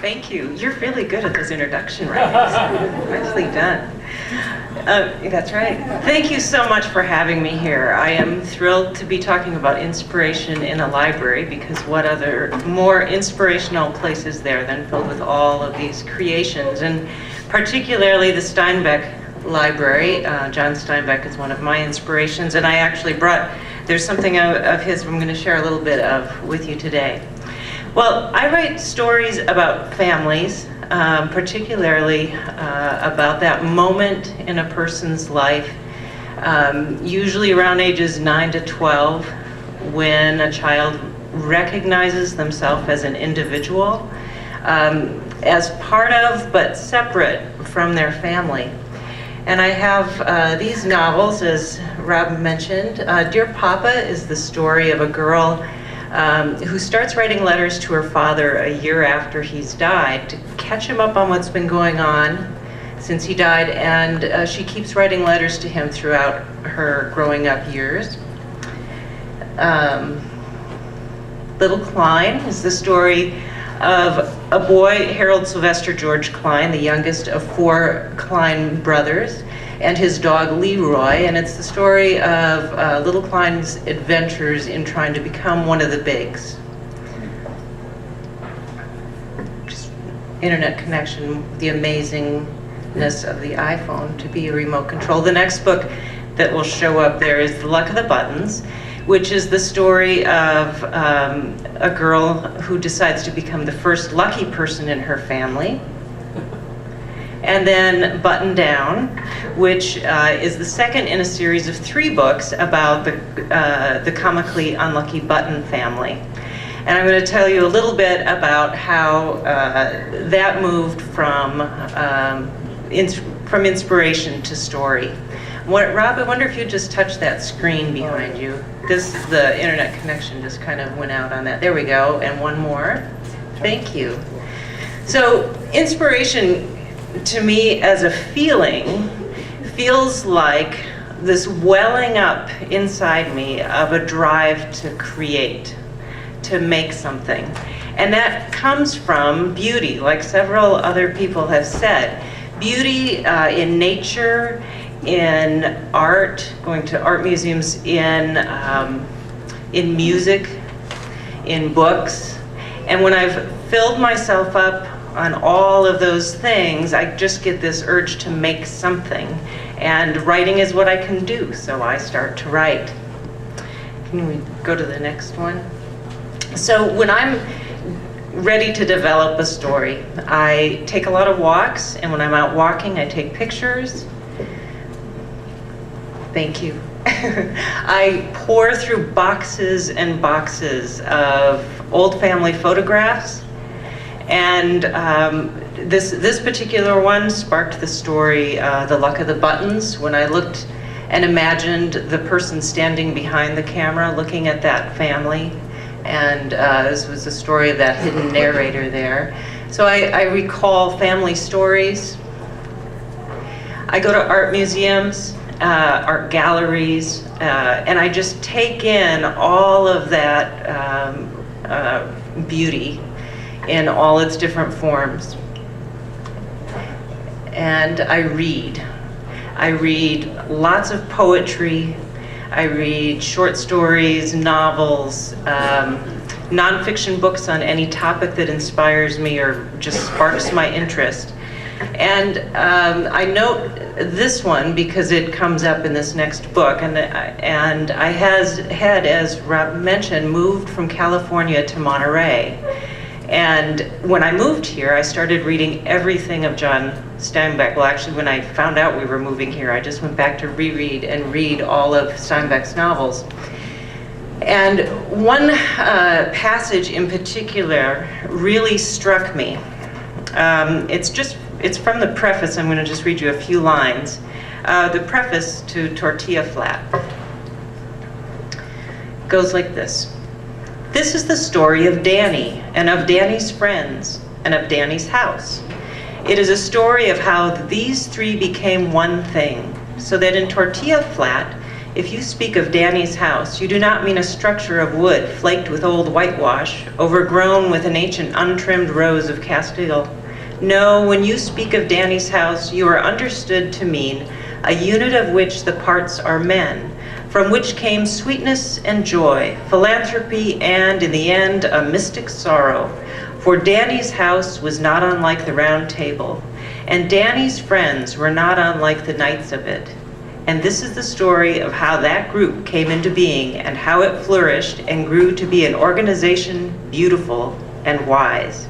Thank you. You're really good at those introduction writings. Nicely done. That's right. Thank you so much for having me here. I am thrilled to be talking about inspiration in a library, because what other more inspirational place is there than filled with all of these creations, and particularly the Steinbeck Library. John Steinbeck is one of my inspirations, and I actually there's something of his I'm going to share a little bit of with you today. Well, I write stories about families, particularly about that moment in a person's life, usually around ages 9 to 12, when a child recognizes themselves as an individual, as part of but separate from their family. And I have these novels, as Rob mentioned. Dear Papa is the story of a girl who starts writing letters to her father a year after he's died to catch him up on what's been going on since he died, and she keeps writing letters to him throughout her growing up years. Little Klein is the story of a boy, Harold Sylvester George Klein, the youngest of 4 Klein brothers, and his dog Leroy, and it's the story of little Klein's adventures in trying to become one of the bigs. Just internet connection, the amazingness of the iPhone to be a remote control. The next book that will show up there is The Luck of the Buttons, which is the story of a girl who decides to become the first lucky person in her family. And then Button Down, which is the second in a series of 3 books about the comically unlucky Button family. And I'm going to tell you a little bit about how that moved from inspiration to story. Rob, I wonder if you'd just touch that screen behind you. The internet connection just kind of went out on that. There we go, and one more. Thank you. So inspiration, to me, as a feeling, feels like this welling up inside me of a drive to create, to make something. And that comes from beauty, like several other people have said. Beauty in nature, in art, going to art museums, in music, in books. And when I've filled myself up on all of those things, I just get this urge to make something. And writing is what I can do, so I start to write. Can we go to the next one? So when I'm ready to develop a story, I take a lot of walks, and when I'm out walking, I take pictures. Thank you. I pour through boxes and boxes of old family photographs, and this particular one sparked the story, The Luck of the Buttons, when I looked and imagined the person standing behind the camera looking at that family, and this was the story of that hidden narrator there. So I recall family stories. I go to art museums, art galleries, and I just take in all of that beauty in all its different forms. And I read. I read lots of poetry. I read short stories, novels, nonfiction books on any topic that inspires me or just sparks my interest. And I note this one because it comes up in this next book, and I had, as Rob mentioned, moved from California to Monterey. And when I moved here, I started reading everything of John Steinbeck. Well, actually, when I found out we were moving here, I just went back to reread and read all of Steinbeck's novels. And one passage in particular really struck me. It's from the preface. I'm going to just read you a few lines. The preface to Tortilla Flat goes like this. This is the story of Danny, and of Danny's friends, and of Danny's house. It is a story of how these 3 became one thing, so that in Tortilla Flat, if you speak of Danny's house, you do not mean a structure of wood flaked with old whitewash, overgrown with an ancient untrimmed rose of Castile. No, when you speak of Danny's house, you are understood to mean a unit of which the parts are men, from which came sweetness and joy, philanthropy, and, in the end, a mystic sorrow. For Danny's house was not unlike the Round Table, and Danny's friends were not unlike the knights of it. And this is the story of how that group came into being and how it flourished and grew to be an organization beautiful and wise.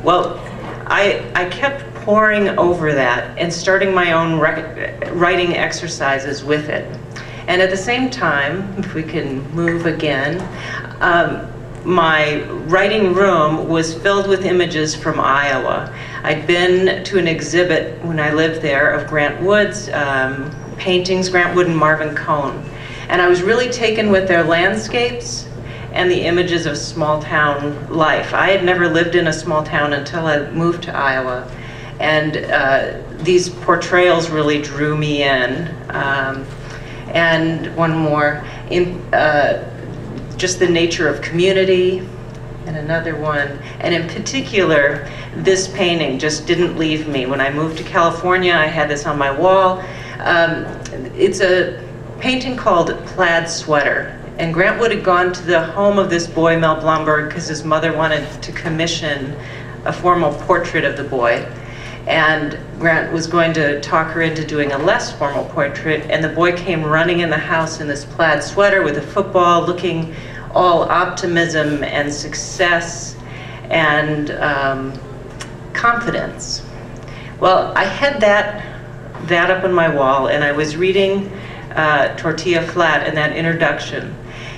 Well, I kept poring over that and starting my own writing exercises with it. And at the same time, if we can move again, my writing room was filled with images from Iowa. I'd been to an exhibit when I lived there of Grant Wood's paintings, Grant Wood and Marvin Cohn. And I was really taken with their landscapes and the images of small town life. I had never lived in a small town until I moved to Iowa. And these portrayals really drew me in. And one more, just the nature of community, and another one. And in particular, this painting just didn't leave me. When I moved to California, I had this on my wall. It's a painting called Plaid Sweater. And Grant Wood had gone to the home of this boy, Mel Blumberg, because his mother wanted to commission a formal portrait of the boy. And Grant was going to talk her into doing a less formal portrait, and the boy came running in the house in this plaid sweater with a football, looking all optimism and success and confidence. Well, I had that up on my wall, and I was reading Tortilla Flat in that introduction.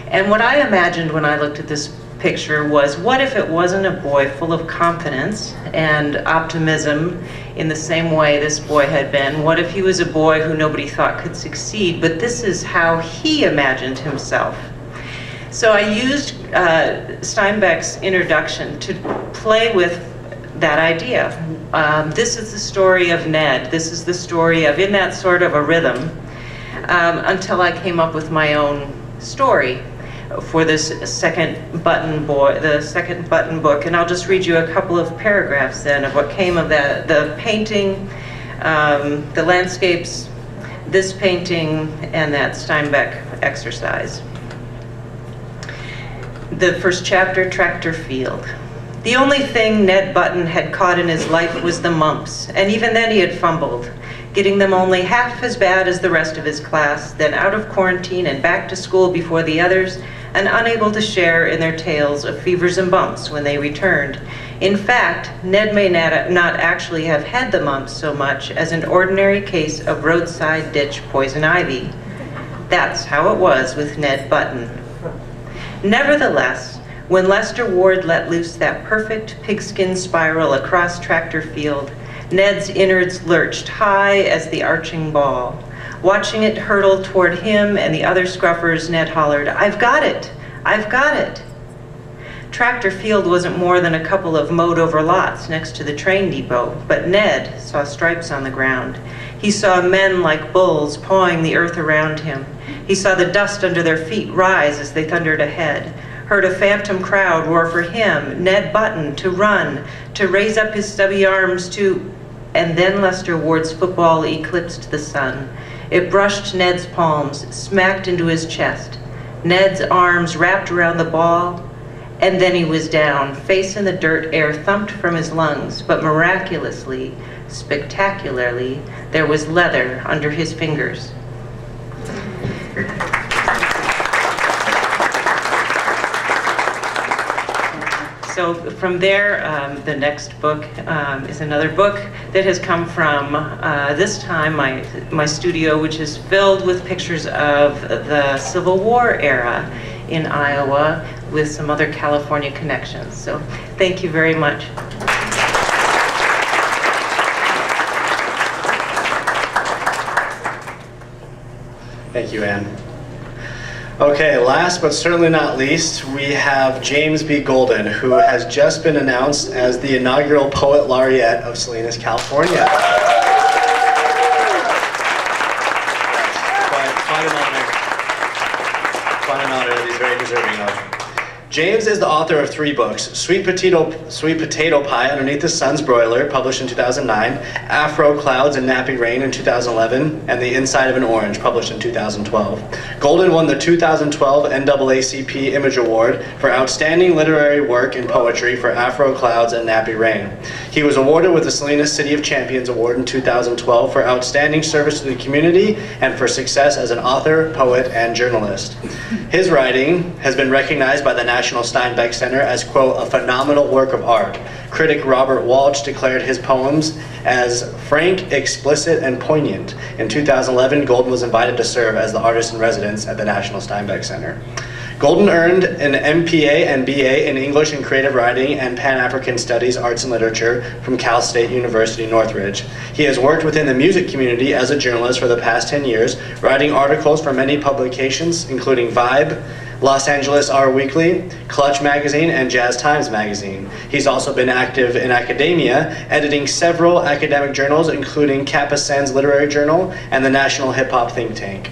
And what I imagined when I looked at this picture was, what if it wasn't a boy full of confidence and optimism in the same way this boy had been? What if he was a boy who nobody thought could succeed, but this is how he imagined himself? So I used Steinbeck's introduction to play with that idea. This is the story of Ned. This is the story of, in that sort of a rhythm, until I came up with my own story for this second button book. And I'll just read you a couple of paragraphs then of what came of that. The painting, the landscapes, this painting, and that Steinbeck exercise. The first chapter, Tractor Field. The only thing Ned Button had caught in his life was the mumps, and even then he had fumbled, getting them only half as bad as the rest of his class, then out of quarantine and back to school before the others, and unable to share in their tales of fevers and bumps when they returned. In fact, Ned may not actually have had the mumps so much as an ordinary case of roadside ditch poison ivy. That's how it was with Ned Button. Nevertheless, when Lester Ward let loose that perfect pigskin spiral across Tractor Field, Ned's innards lurched high as the arching ball. Watching it hurtle toward him and the other scruffers, Ned hollered, "I've got it! I've got it!" Tractor Field wasn't more than a couple of mowed-over lots next to the train depot, but Ned saw stripes on the ground. He saw men like bulls pawing the earth around him. He saw the dust under their feet rise as they thundered ahead, heard a phantom crowd roar for him, Ned Button, to run, to raise up his stubby arms to... And then Lester Ward's football eclipsed the sun. It brushed Ned's palms, smacked into his chest. Ned's arms wrapped around the ball, and then he was down, face in the dirt, air thumped from his lungs, but miraculously, spectacularly, there was leather under his fingers. So from there, the next book is another book that has come from, this time, my studio, which is filled with pictures of the Civil War era in Iowa with some other California connections. So thank you very much. Thank you, Anne. Okay, last but certainly not least, we have James B. Golden, who has just been announced as the inaugural Poet Laureate of Salinas, California. Quite an honor. honor that he's very deserving of. James is the author of 3 books: Sweet Potato Pie Underneath the Sun's Broiler, published in 2009, Afro Clouds and Nappy Rain in 2011, and The Inside of an Orange, published in 2012. Golden won the 2012 NAACP Image Award for Outstanding Literary Work in Poetry for Afro Clouds and Nappy Rain. He was awarded with the Salinas City of Champions Award in 2012 for outstanding service to the community and for success as an author, poet, and journalist. His writing has been recognized by the National Steinbeck Center as, quote, a phenomenal work of art. Critic Robert Walsh declared his poems as frank, explicit, and poignant. In 2011, Golden was invited to serve as the artist in residence at the National Steinbeck Center. Golden earned an MPA and BA in English and Creative Writing and Pan-African Studies, Arts and Literature from Cal State University, Northridge. He has worked within the music community as a journalist for the past 10 years, writing articles for many publications, including Vibe, Los Angeles Our Weekly, Clutch Magazine, and Jazz Times Magazine. He's also been active in academia, editing several academic journals, including Kappa Sands Literary Journal and the National Hip Hop Think Tank.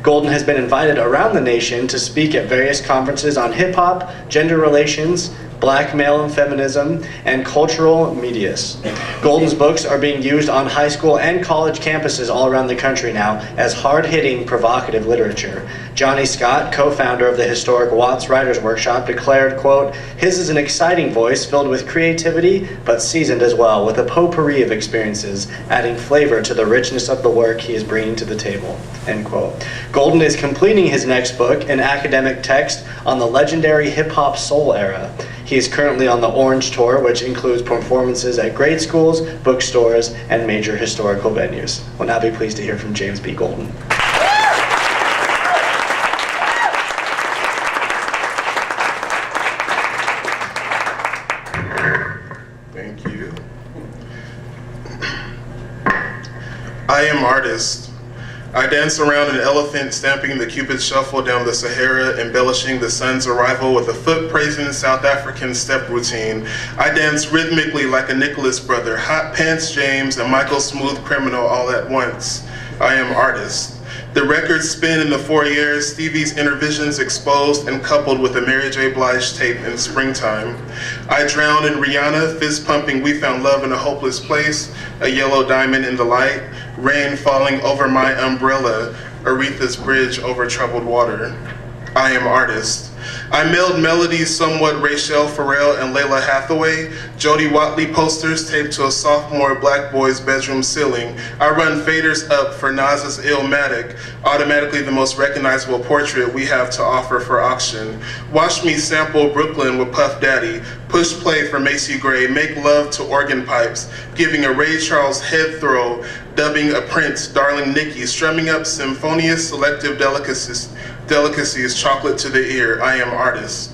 Golden has been invited around the nation to speak at various conferences on hip-hop, gender relations, black male and feminism, and cultural medias. Golden's books are being used on high school and college campuses all around the country now as hard-hitting, provocative literature. Johnny Scott, co-founder of the historic Watts Writers Workshop, declared, quote, his is an exciting voice filled with creativity, but seasoned as well, with a potpourri of experiences, adding flavor to the richness of the work he is bringing to the table, end quote. Golden is completing his next book, an academic text on the legendary hip-hop soul era. He is currently on the Orange Tour, which includes performances at grade schools, bookstores, and major historical venues. We'll now be pleased to hear from James B. Golden. Thank you. I am artist. I dance around an elephant, stamping the Cupid shuffle down the Sahara, embellishing the sun's arrival with a foot-praising South African step routine. I dance rhythmically like a Nicholas brother, Hot Pants James and Michael Smooth Criminal all at once. I am artist. The records spin in the foyer, Stevie's inner visions exposed and coupled with a Mary J. Blige tape in springtime. I drown in Rihanna, fist pumping We Found Love in a Hopeless Place, a yellow diamond in the light, rain falling over my umbrella, Aretha's bridge over troubled water. I am artist. I meld melodies somewhat Rachel Farrell and Layla Hathaway, Jody Watley posters taped to a sophomore black boy's bedroom ceiling. I run faders up for Nas's Illmatic, automatically the most recognizable portrait we have to offer for auction. Watch me sample Brooklyn with Puff Daddy, push play for Macy Gray, make love to organ pipes, giving a Ray Charles head throw, dubbing a Prince, Darling Nikki, strumming up symphonious selective delicacies, chocolate to the ear. I am artist.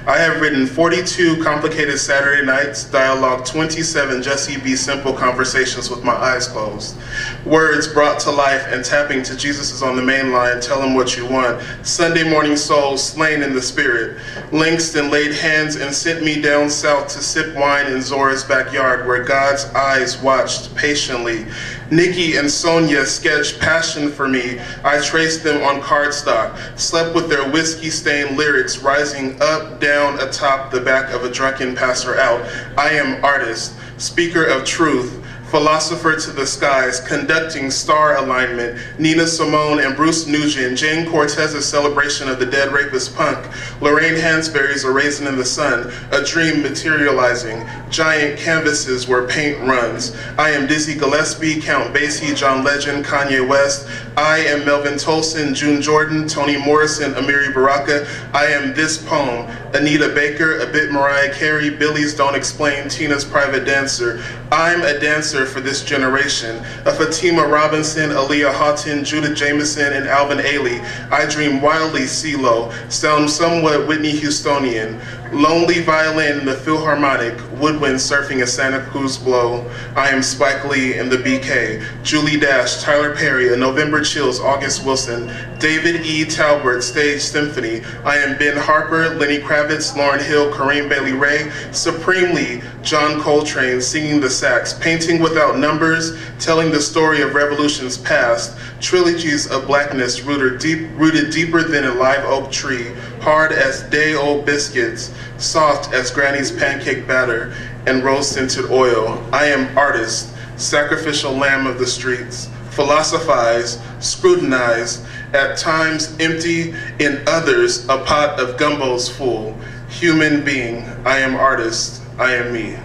I have written 42 complicated Saturday nights, dialogue 27 Jesse B. Simple conversations with my eyes closed. Words brought to life and tapping to Jesus is on the main line, tell him what you want. Sunday morning souls slain in the spirit. Langston laid hands and sent me down south to sip wine in Zora's backyard where God's eyes watched patiently. Nikki and Sonia sketched passion for me. I traced them on cardstock, slept with their whiskey-stained lyrics rising up, down, atop the back of a drunken passer out. I am artist, speaker of truth, philosopher to the skies, conducting star alignment, Nina Simone and Bruce Nugent, Jane Cortez's celebration of the dead rapist punk, Lorraine Hansberry's A Raisin in the Sun, a dream materializing, giant canvases where paint runs. I am Dizzy Gillespie, Count Basie, John Legend, Kanye West. I am Melvin Tolson, June Jordan, Toni Morrison, Amiri Baraka. I am this poem, Anita Baker, a bit Mariah Carey, Billy's Don't Explain, Tina's Private Dancer. I'm a dancer for this generation. A Fatima Robinson, Aaliyah Houghton, Judith Jameson, and Alvin Ailey. I dream wildly CeeLo, sound somewhat Whitney Houstonian. Lonely violin in the Philharmonic, woodwind surfing a Santa Cruz blow. I am Spike Lee in the BK, Julie Dash, Tyler Perry, A November Chills, August Wilson, David E. Talbert, Stage Symphony. I am Ben Harper, Lenny Kravitz, Lauryn Hill, Kareem Bailey Ray, Supremely, John Coltrane, singing the sax, painting without numbers, telling the story of revolutions past, trilogies of blackness rooted deeper than a live oak tree, hard as day-old biscuits, soft as granny's pancake batter, and rose-scented oil. I am artist, sacrificial lamb of the streets, philosophize, scrutinize, at times empty, in others a pot of gumbo's full. Human being, I am artist, I am me.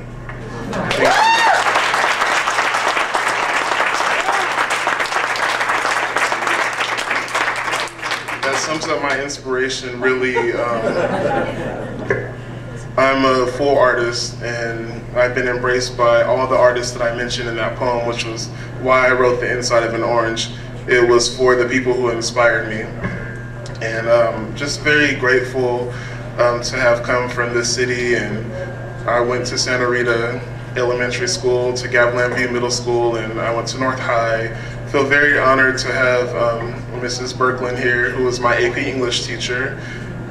Thank you. That sums up my inspiration, really. I'm a full artist, and I've been embraced by all the artists that I mentioned in that poem, which was why I wrote The Inside of an Orange. It was for the people who inspired me. And just very grateful to have come from this city. And I went to Santa Rita Elementary School, to Gavilan View Middle School, and I went to North High. Feel very honored to have Mrs. Berkland here, who was my AP English teacher.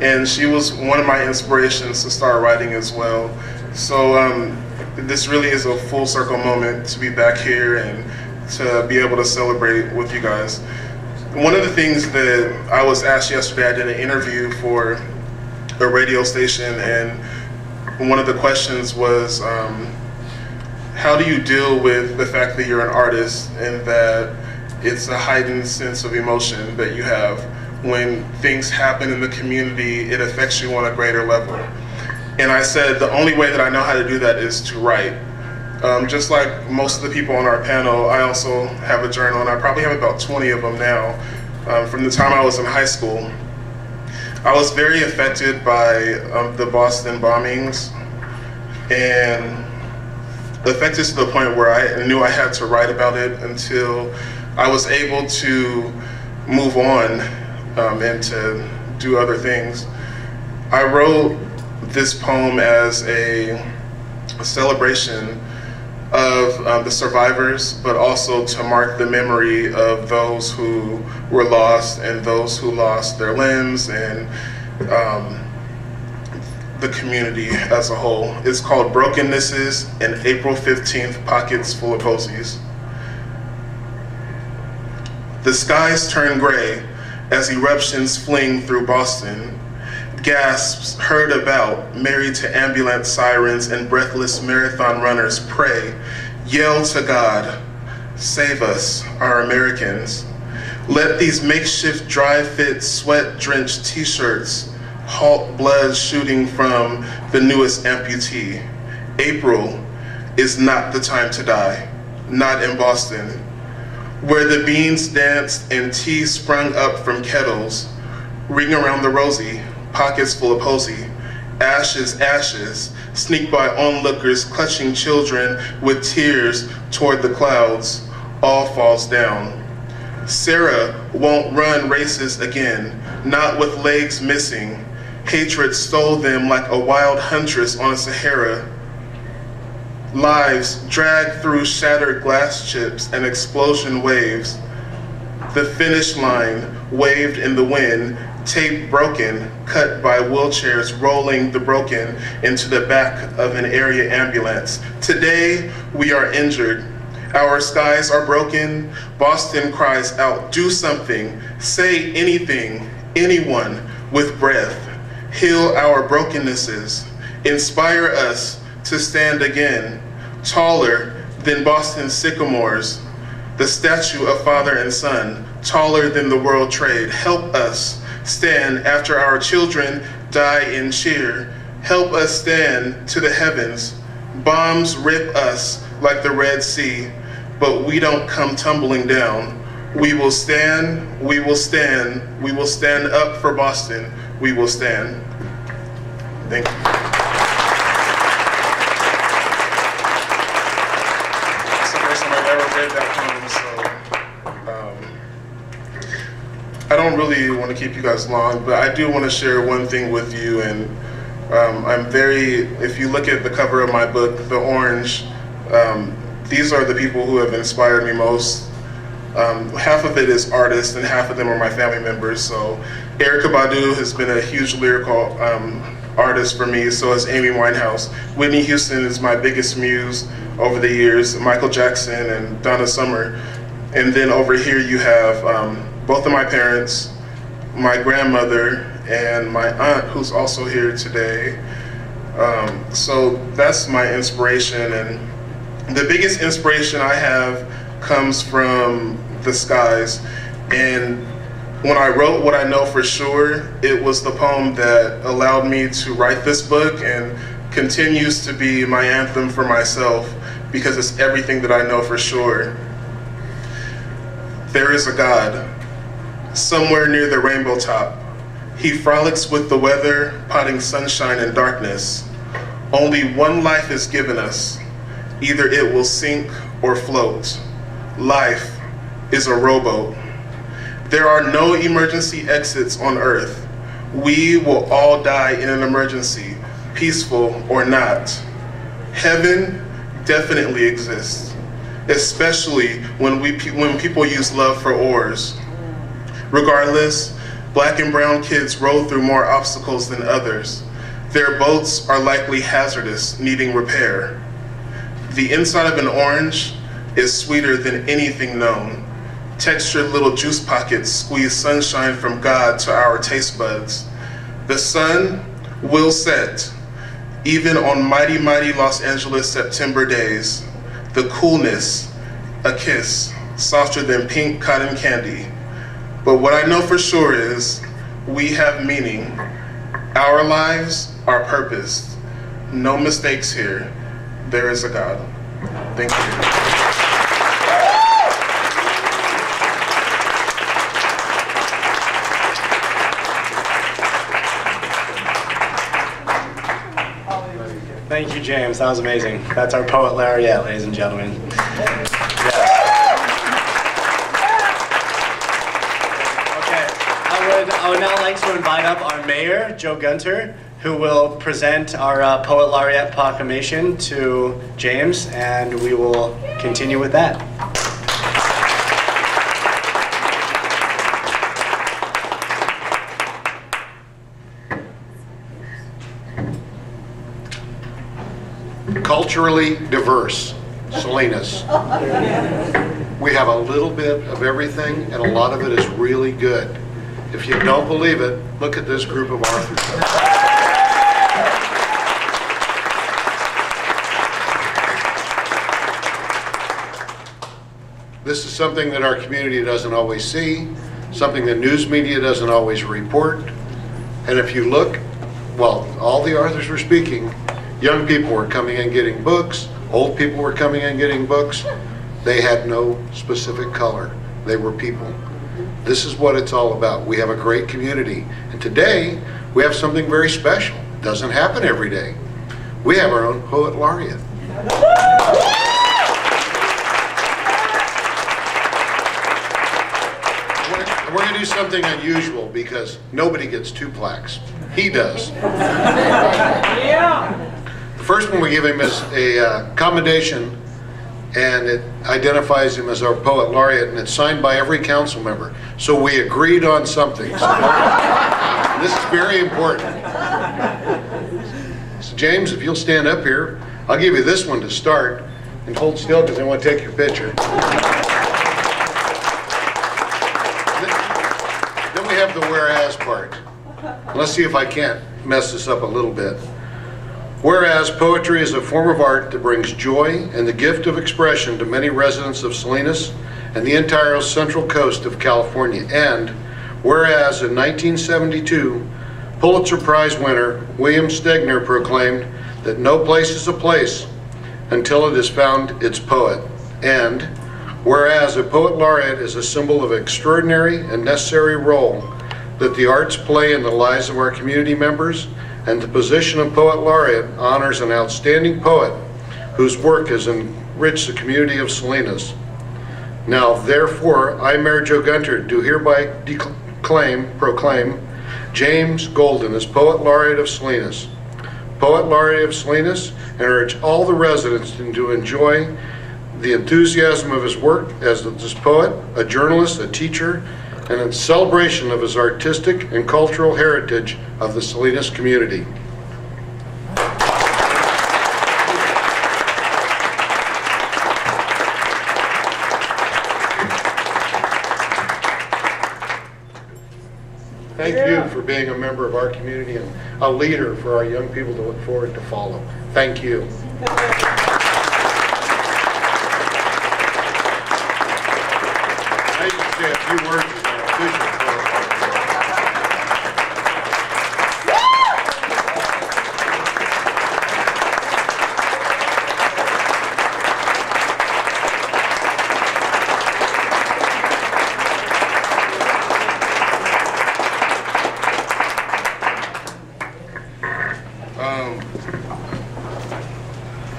And she was one of my inspirations to start writing as well. So this really is a full circle moment to be back here and to be able to celebrate with you guys. One of the things that I was asked yesterday, I did an interview for a radio station, and one of the questions was, how do you deal with the fact that you're an artist and that it's a heightened sense of emotion that you have? When things happen in the community, it affects you on a greater level. And I said, the only way that I know how to do that is to write. Just like most of the people on our panel, I also have a journal, and I probably have about 20 of them now. From the time I was in high school, I was very affected by the Boston bombings, and affected to the point where I knew I had to write about it until I was able to move on and to do other things. I wrote this poem as a celebration of the survivors, but also to mark the memory of those who were lost and those who lost their limbs, and the community as a whole. It's called Brokennesses and April 15th Pockets Full of Posies. The skies turn gray as eruptions fling through Boston. Gasps heard about, married to ambulance sirens, and breathless marathon runners pray, yell to God, save us, our Americans. Let these makeshift dry-fit, sweat-drenched t-shirts halt blood shooting from the newest amputee. April is not the time to die, not in Boston, where the beans danced and tea sprung up from kettles. Ring around the rosy, pockets full of posy. Ashes, ashes, sneak by onlookers clutching children with tears toward the clouds. All falls down. Sarah won't run races again, not with legs missing. Hatred stole them like a wild huntress on a Sahara. Lives dragged through shattered glass chips and explosion waves. The finish line waved in the wind, tape broken, cut by wheelchairs rolling the broken into the back of an area ambulance. Today, we are injured. Our skies are broken. Boston cries out, do something, say anything, anyone with breath. Heal our brokennesses. Inspire us to stand again, taller than Boston's sycamores, the statue of father and son, taller than the World Trade. Help us stand after our children die in cheer. Help us stand to the heavens. Bombs rip us like the Red Sea, but we don't come tumbling down. We will stand, we will stand, we will stand up for Boston. We will stand. Thank you. It's the first time I've ever read that poem, so I don't really want to keep you guys long, but I do want to share one thing with you, and If you look at the cover of my book, the orange, these are the people who have inspired me most. Half of it is artists and half of them are my family members. So Erykah Badu has been a huge lyrical artist for me, so is Amy Winehouse. Whitney Houston is my biggest muse over the years, Michael Jackson and Donna Summer. And then over here you have both of my parents, my grandmother, and my aunt, who's also here today. So that's my inspiration, and the biggest inspiration I have comes from the skies. And when I wrote What I Know for Sure, it was the poem that allowed me to write this book and continues to be my anthem for myself, because it's everything that I know for sure. There is a God, somewhere near the rainbow top. He frolics with the weather, potting sunshine and darkness. Only one life is given us. Either it will sink or float. Life is a rowboat. There are no emergency exits on Earth. We will all die in an emergency, peaceful or not. Heaven definitely exists, especially when people use love for oars. Regardless, Black and brown kids row through more obstacles than others. Their boats are likely hazardous, needing repair. The inside of an orange is sweeter than anything known. Textured little juice pockets squeeze sunshine from God to our taste buds. The sun will set, even on mighty, mighty Los Angeles September days. The coolness, a kiss, softer than pink cotton candy. But what I know for sure is we have meaning. Our lives are purposed. No mistakes here. There is a God. Thank you. Thank you, James. That was amazing. That's our poet laureate, ladies and gentlemen. Yes. Okay, I would now like to invite up our mayor, Joe Gunter, who will present our poet laureate proclamation to James, and we will continue with that. Culturally diverse, Salinas. We have a little bit of everything, and a lot of it is really good. If you don't believe it, look at this group of authors. This is something that our community doesn't always see, something the news media doesn't always report. And if you look, well, all the authors were speaking. Young people were coming in getting books, old people were coming in getting books. They had no specific color. They were people. This is what it's all about. We have a great community. And today, we have something very special. It doesn't happen every day. We have our own poet laureate. We're going to do something unusual because nobody gets 2 plaques. He does. Yeah. The first one we give him is a commendation, and it identifies him as our poet laureate, and it's signed by every council member. So we agreed on something. So this is very important. So James, if you'll stand up here, I'll give you this one to start, and hold still because I want to take your picture. Then we have the whereas part. Let's see if I can't mess this up a little bit. Whereas poetry is a form of art that brings joy and the gift of expression to many residents of Salinas and the entire central coast of California. And whereas in 1972, Pulitzer Prize winner William Stegner proclaimed that no place is a place until it has found its poet. And whereas a poet laureate is a symbol of extraordinary and necessary role that the arts play in the lives of our community members, and the position of poet laureate honors an outstanding poet whose work has enriched the community of Salinas. Now, therefore, I, Mayor Joe Gunter, do hereby proclaim James Golden as poet laureate of Salinas. Poet Laureate of Salinas, and urge all the residents to enjoy the enthusiasm of his work as this poet, a journalist, a teacher, and in celebration of his artistic and cultural heritage of the Salinas community. Thank you for being a member of our community and a leader for our young people to look forward to follow. Thank you. I can say a few words as an official.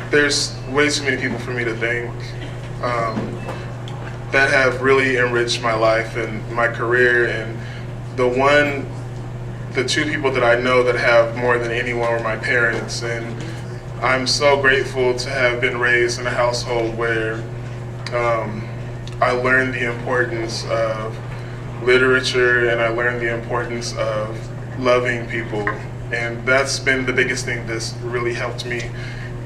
There's way too many people for me to thank that have really enriched my life and my career, and the two people that I know that have more than anyone are my parents, and I'm so grateful to have been raised in a household where I learned the importance of literature and I learned the importance of loving people, and that's been the biggest thing that's really helped me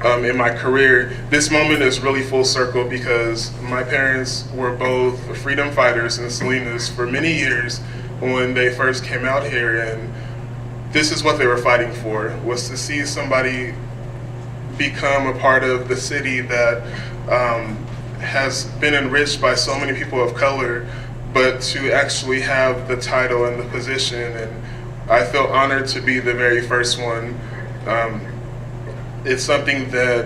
in my career. This moment is really full circle because my parents were both freedom fighters in Salinas for many years when they first came out here, and this is what they were fighting for, was to see somebody become a part of the city that has been enriched by so many people of color, but to actually have the title and the position, and I feel honored to be the very first one. It's something that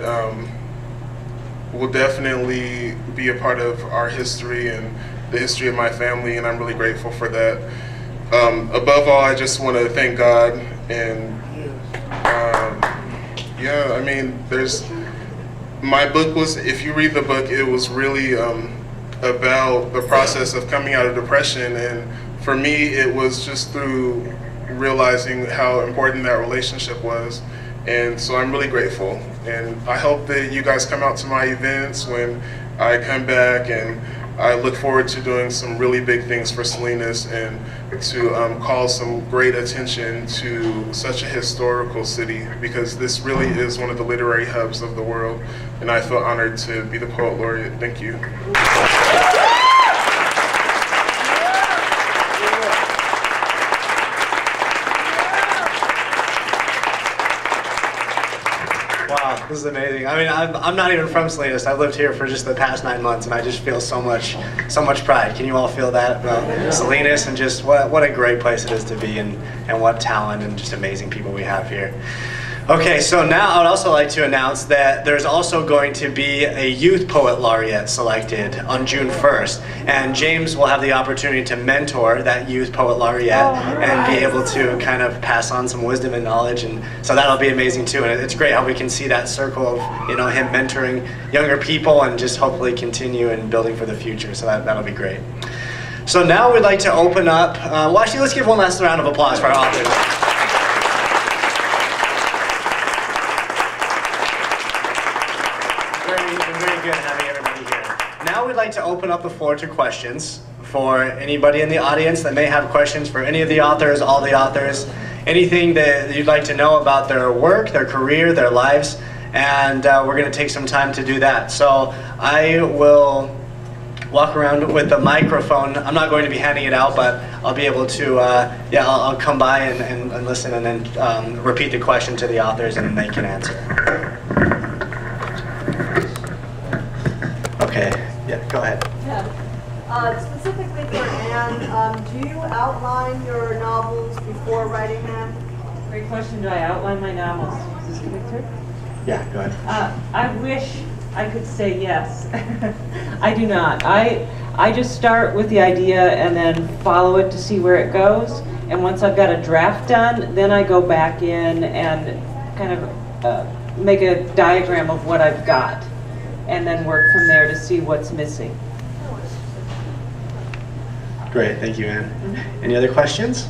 will definitely be a part of our history and the history of my family, and I'm really grateful for that. Above all, I just want to thank God, and yeah, I mean, my book was, if you read the book, it was really about the process of coming out of depression, and for me, it was just through realizing how important that relationship was. And so I'm really grateful, and I hope that you guys come out to my events when I come back, and I look forward to doing some really big things for Salinas and to call some great attention to such a historical city, because this really is one of the literary hubs of the world, and I feel honored to be the Poet Laureate. Thank you. Wow, this is amazing. I mean, I'm not even from Salinas. I've lived here for just the past 9 months, and I just feel so much pride. Can you all feel that about Salinas, and just what a great place it is to be, and what talent and just amazing people we have here. Okay, so now I would also like to announce that there's also going to be a Youth Poet Laureate selected on June 1st, and James will have the opportunity to mentor that Youth Poet Laureate and be able to kind of pass on some wisdom and knowledge, and so that'll be amazing too. And it's great how we can see that circle of, you know, him mentoring younger people and just hopefully continue and building for the future. So that'll be great. So now we'd like to open up. Well, actually, let's give one last round of applause for our authors. Very good having everybody here. Now we'd like to open up the floor to questions for anybody in the audience that may have questions for any of the authors, all the authors, anything that you'd like to know about their work, their career, their lives, and we're going to take some time to do that. So I will walk around with the microphone. I'm not going to be handing it out, but I'll be able to, I'll come by and listen, and then repeat the question to the authors, and they can answer. Okay, yeah, go ahead. Yeah. Specifically for Anne, do you outline your novels before writing them? Great question. Do I outline my novels? Is this coming through? Yeah, go ahead. I wish I could say yes. I do not. I just start with the idea and then follow it to see where it goes. And once I've got a draft done, then I go back in and kind of make a diagram of what I've got, and then work from there to see what's missing. Great, thank you, Anne. Any other questions?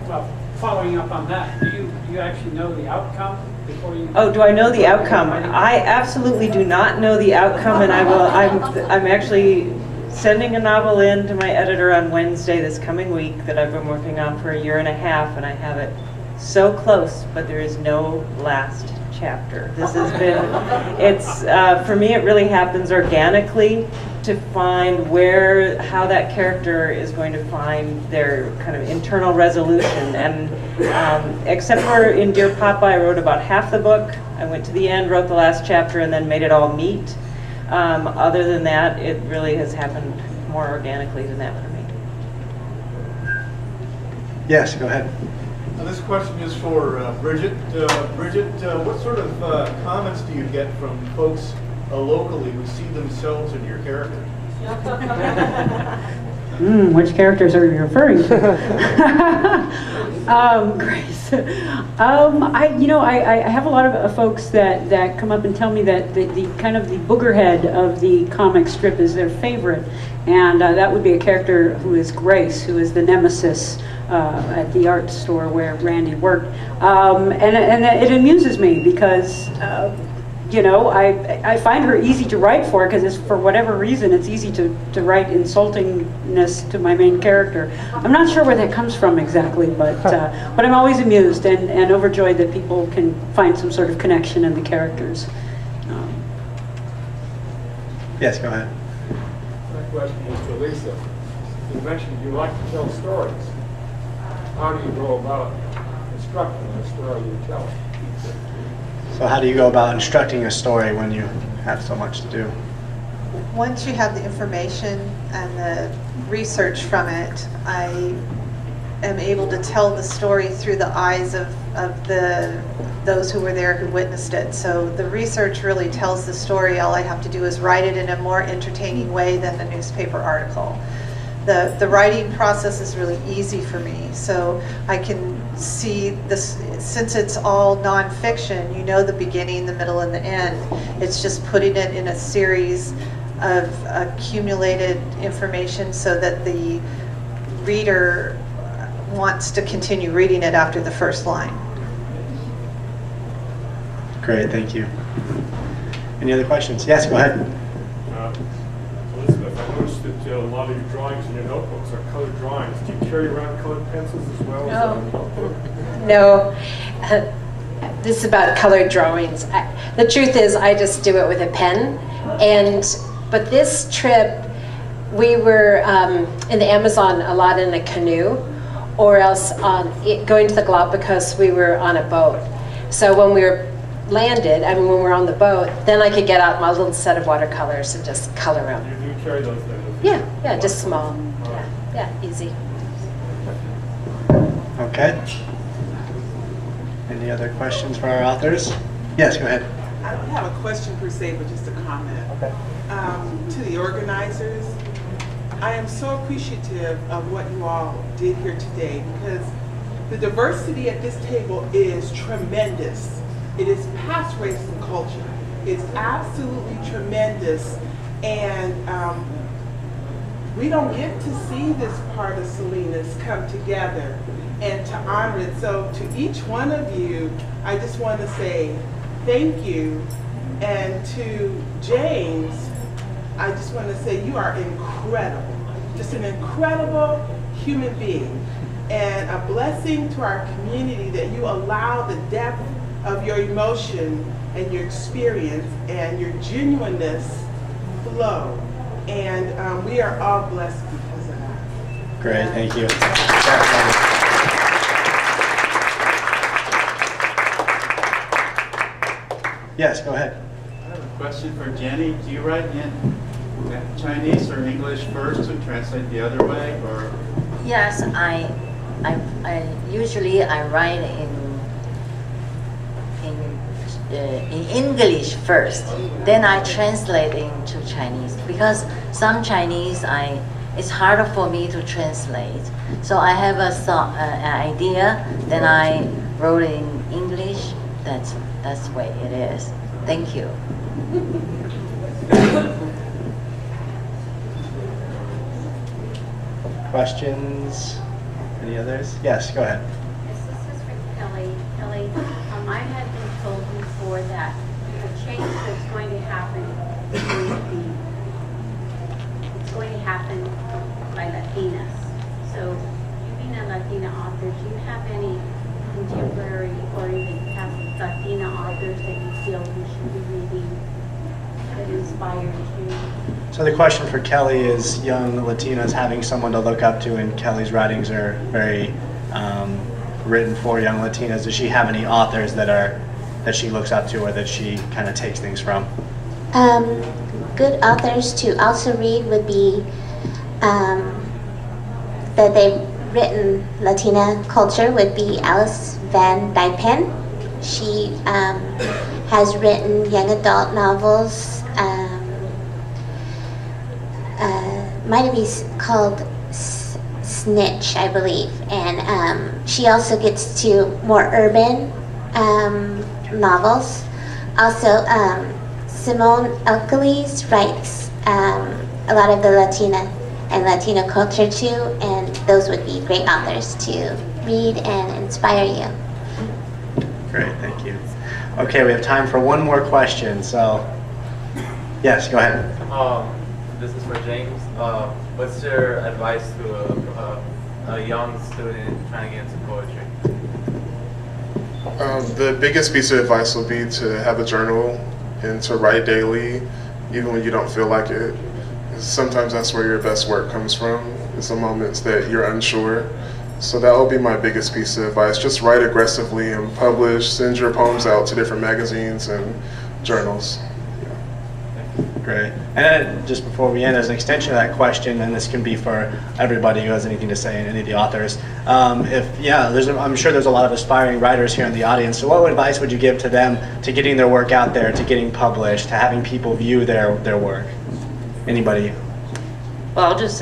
Well, following up on that, do you you actually know the outcome before you? Oh, do I know the outcome? I absolutely do not know the outcome, and I'm actually sending a novel in to my editor on Wednesday this coming week that I've been working on for a year and a half, and I have it so close, but there is no last chapter. This has been, for me, it really happens organically to find how that character is going to find their kind of internal resolution. And except for in Dear Papa, I wrote about half the book. I went to the end, wrote the last chapter, and then made it all meet. Other than that, it really has happened more organically than that for me. Yes, go ahead. This question is for Bridget. Bridget, what sort of comments do you get from folks locally who see themselves in your character? Which characters are you referring to? Grace. I have a lot of folks that come up and tell me that the kind of the boogerhead of the comic strip is their favorite, and that would be a character who is Grace, who is the nemesis at the art store where Randy worked, and it amuses me because. I find her easy to write for because for whatever reason it's easy to write insultingness to my main character. I'm not sure where that comes from exactly, but I'm always amused and overjoyed that people can find some sort of connection in the characters. Yes, go ahead. My question is to Lisa. You mentioned you like to tell stories. How do you go about instructing the story you tell? So how do you go about instructing a story when you have so much to do? Once you have the information and the research from it, I am able to tell the story through the eyes of those who were there who witnessed it. So the research really tells the story. All I have to do is write it in a more entertaining way than the newspaper article. The writing process is really easy for me, so I can see this, since it's all nonfiction, you know the beginning, the middle, and the end. It's just putting it in a series of accumulated information so that the reader wants to continue reading it after the first line. Great, thank you. Any other questions? Yes, go ahead. Elizabeth, I noticed that a lot of your drawings in your notebooks are colored drawings. Do you carry around colored pencils as well? No. This is about colored drawings. The truth is, I just do it with a pen. But this trip, we were in the Amazon a lot in a canoe, or else going to the Galapagos, we were on a boat. So when we were landed, when we were on the boat, then I could get out my little set of watercolors and just color them. You do carry those then? Yeah, just small. Yeah, easy. Okay. Any other questions for our authors? Yes, go ahead. I don't have a question per se, but just a comment. Okay. To the organizers, I am so appreciative of what you all did here today because the diversity at this table is tremendous. It is past race and culture. It's absolutely tremendous, and we don't get to see this part of Salinas come together and to honor it. So to each one of you, I just want to say thank you, and to James, I just want to say you are incredible, just an incredible human being, and a blessing to our community that you allow the depth of your emotion and your experience and your genuineness flow. And we are all blessed because of that. Great, thank you. Yes, go ahead. I have a question for Jenny. Do you write in Chinese or English first and translate the other way, or? Yes, I usually write in English first, then I translate into Chinese because some Chinese it's harder for me to translate. So I have an idea, then I wrote it in English. That's the way it is. Thank you. Questions? Any others? Yes, go ahead. This is for Kelly. Kelly, often by Latinas. So you being a Latina author, do you have any contemporary or even past Latina authors that you feel we should be reading that inspired you? So the question for Kelly is young Latinas having someone to look up to, and Kelly's writings are very written for young Latinas. Does she have any authors that she looks up to or that she kind of takes things from? Good authors to also read would be that they've written Latina culture would be Alice Van Dypen. She has written young adult novels. Might be called Snitch, I believe. And she also gets to more urban novels. Also, Simone Alcalis writes a lot of the Latina and Latino culture too, and those would be great authors to read and inspire you. Great, thank you. Okay, we have time for one more question, so yes, go ahead. This is for James. What's your advice to a young student trying to get into poetry? The biggest piece of advice will be to have a journal and to write daily, even when you don't feel like it. Sometimes that's where your best work comes from, is the moments that you're unsure. So that will be my biggest piece of advice. Just write aggressively and publish, send your poems out to different magazines and journals. Great. And just before we end, as an extension of that question, and this can be for everybody who has anything to say, any of the authors, I'm sure there's a lot of aspiring writers here in the audience, so what advice would you give to them to getting their work out there, to getting published, to having people view their work? Anybody? Well, I'll just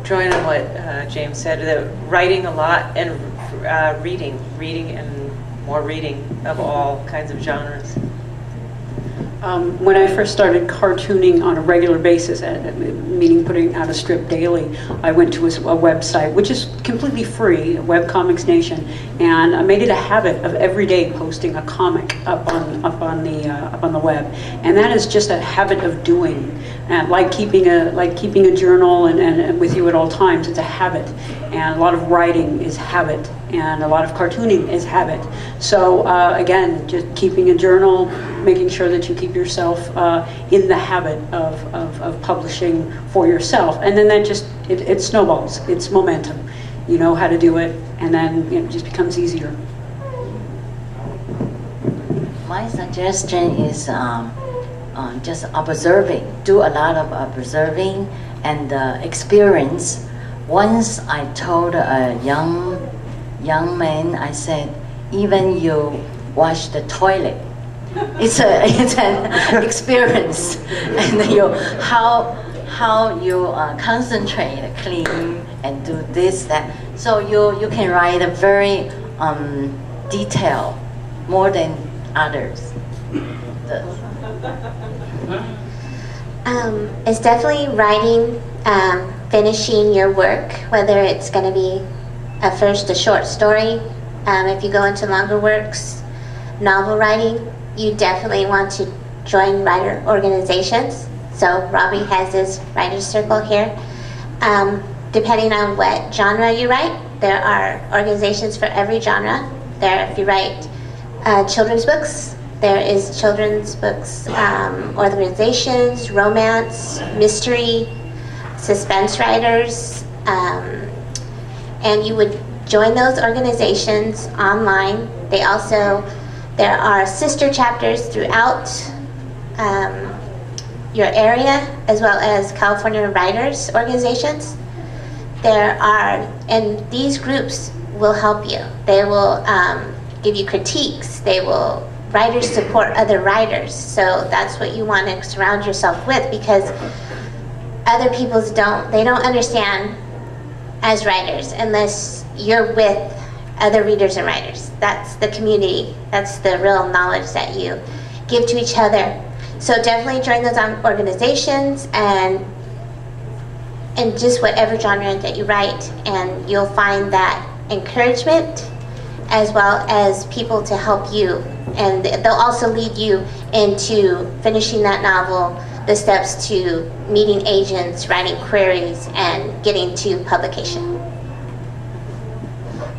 join on what James said, that writing a lot and reading and more reading of all kinds of genres. When I first started cartooning on a regular basis, meaning putting out a strip daily, I went to a website, which is completely free, Webcomics Nation, and I made it a habit of every day posting a comic up on the web, and that is just a habit of doing, like keeping a journal and with you at all times. It's a habit, and a lot of writing is habit, and a lot of cartooning is habit. So again, just keeping a journal, making sure that you keep yourself in the habit of publishing for yourself, and then that just it snowballs. It's momentum. You know how to do it, and then it just becomes easier. My suggestion is just observing. Do a lot of observing and experience. Once I told a young man, I said, even you wash the toilet, it's an experience, and how you concentrate, clean, and do this, that. So you can write a very detailed, more than others. It's definitely writing, finishing your work, whether it's going to be first a short story. If you go into longer works, novel writing, you definitely want to join writer organizations. So Robbie has his writer's circle here. Depending on what genre you write, there are organizations for every genre. If you write children's books, there is children's books organizations, romance, mystery, suspense writers, and you would join those organizations online. There are sister chapters throughout your area, as well as California writers organizations. And these groups will help you. They will give you critiques. Writers support other writers. So that's what you want to surround yourself with, because other people don't understand as writers unless you're with other readers and writers. That's the community. That's the real knowledge that you give to each other. So definitely join those organizations and just whatever genre that you write, and you'll find that encouragement as well as people to help you. And they'll also lead you into finishing that novel, the steps to meeting agents, writing queries, and getting to publication.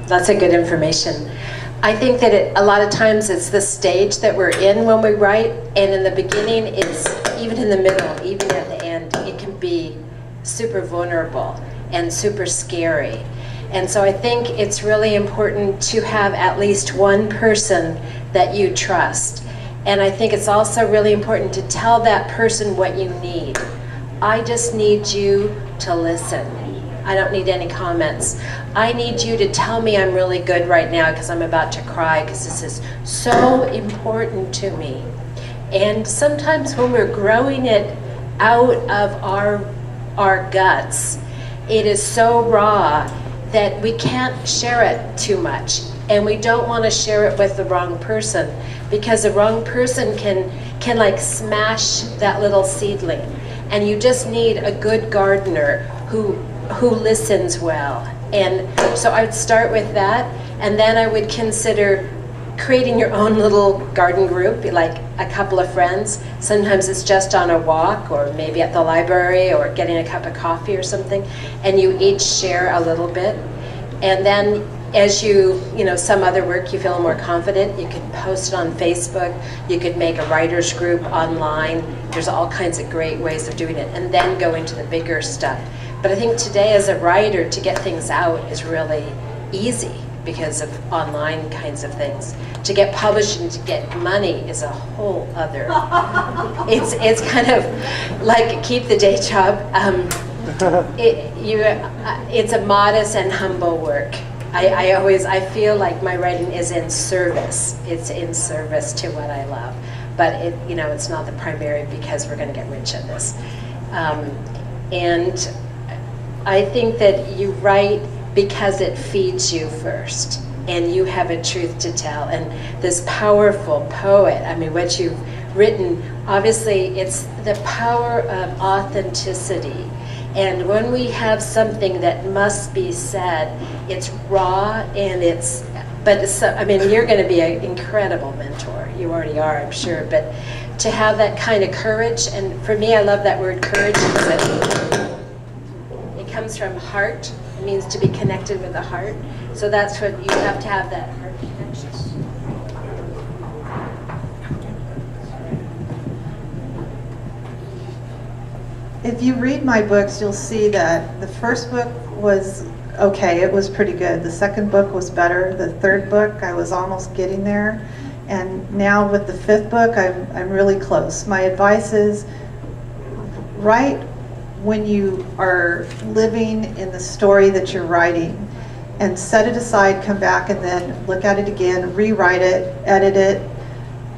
That's a good information. I think that a lot of times it's the stage that we're in when we write, and in the beginning, it's even in the middle, even at the end, it can be super vulnerable and super scary. And so I think it's really important to have at least one person that you trust. And I think it's also really important to tell that person what you need. I just need you to listen. I don't need any comments. I need you to tell me I'm really good right now because I'm about to cry because this is so important to me. And sometimes when we're growing it out of our guts, it is so raw that we can't share it too much. And we don't want to share it with the wrong person because the wrong person can like smash that little seedling. And you just need a good gardener who listens well. And so I would start with that, and then I would consider creating your own little garden group, like a couple of friends. Sometimes it's just on a walk, or maybe at the library, or getting a cup of coffee or something, and you each share a little bit. And then as you some other work you feel more confident, you could post it on Facebook, you could make a writer's group online. There's all kinds of great ways of doing it, and then go into the bigger stuff. But I think today as a writer, to get things out is really easy because of online kinds of things. To get published and to get money is a whole other, it's kind of like keep the day job. It's a modest and humble work. I feel like my writing is in service. It's in service to what I love, but it's not the primary because we're going to get rich at this. And I think that you write because it feeds you first, and you have a truth to tell. And this powerful poet, I mean, what you've written, obviously, it's the power of authenticity. And when we have something that must be said, it's raw and you're going to be an incredible mentor. You already are, I'm sure. But to have that kind of courage, and for me, I love that word courage because it comes from heart. It means to be connected with the heart. So that's what you have to have, that heart connection. If you read my books, you'll see that the first book was okay, it was pretty good. The second book was better. The third book, I was almost getting there. And now with the fifth book, I'm really close. My advice is write when you are living in the story that you're writing, and set it aside, come back, and then look at it again, rewrite it, edit it,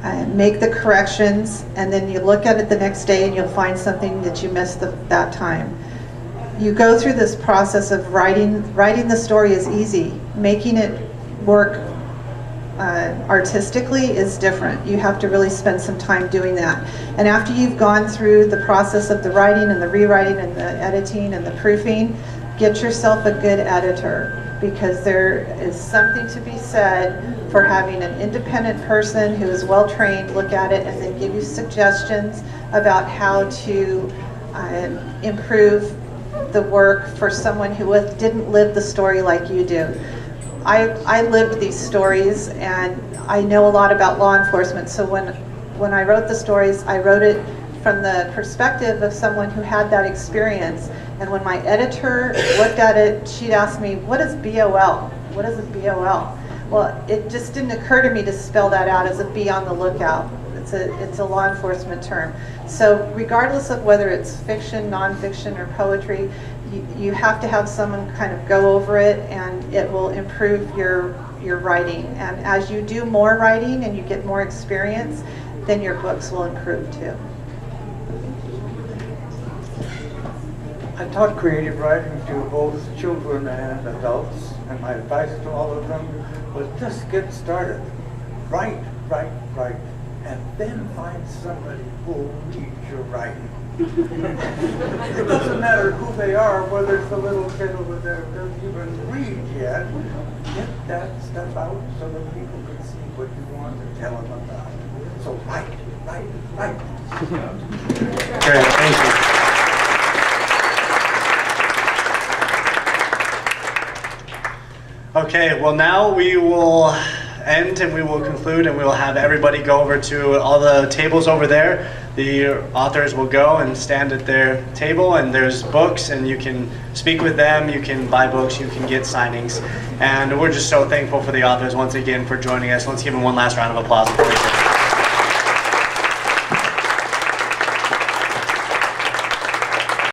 and make the corrections, and then you look at it the next day and you'll find something that you missed that time. You go through this process of writing the story is easy. Making it work artistically is different. You have to really spend some time doing that. And after you've gone through the process of the writing and the rewriting and the editing and the proofing, get yourself a good editor, because there is something to be said for having an independent person who is well trained look at it and then give you suggestions about how to improve the work for someone who didn't live the story like you do. I lived these stories, and I know a lot about law enforcement, so when I wrote the stories, I wrote it from the perspective of someone who had that experience. And when my editor looked at it, she'd ask me, what is BOL? What is a BOL? Well, it just didn't occur to me to spell that out as a be on the lookout. It's a law enforcement term. So regardless of whether it's fiction, nonfiction, or poetry, you have to have someone kind of go over it, and it will improve your writing. And as you do more writing and you get more experience, then your books will improve too. I taught creative writing to both children and adults, and my advice to all of them was just get started. Write, and then find somebody who will read your writing. It doesn't matter who they are, whether it's the little kid over there who doesn't even read yet. Get that stuff out so that people can see what you want to tell them about. So write, write, write. Great, thank you. Okay, well now we will end and we will conclude and we will have everybody go over to all the tables over there. The authors will go and stand at their table and there's books and you can speak with them, you can buy books, you can get signings. And we're just so thankful for the authors once again for joining us. Let's give them one last round of applause.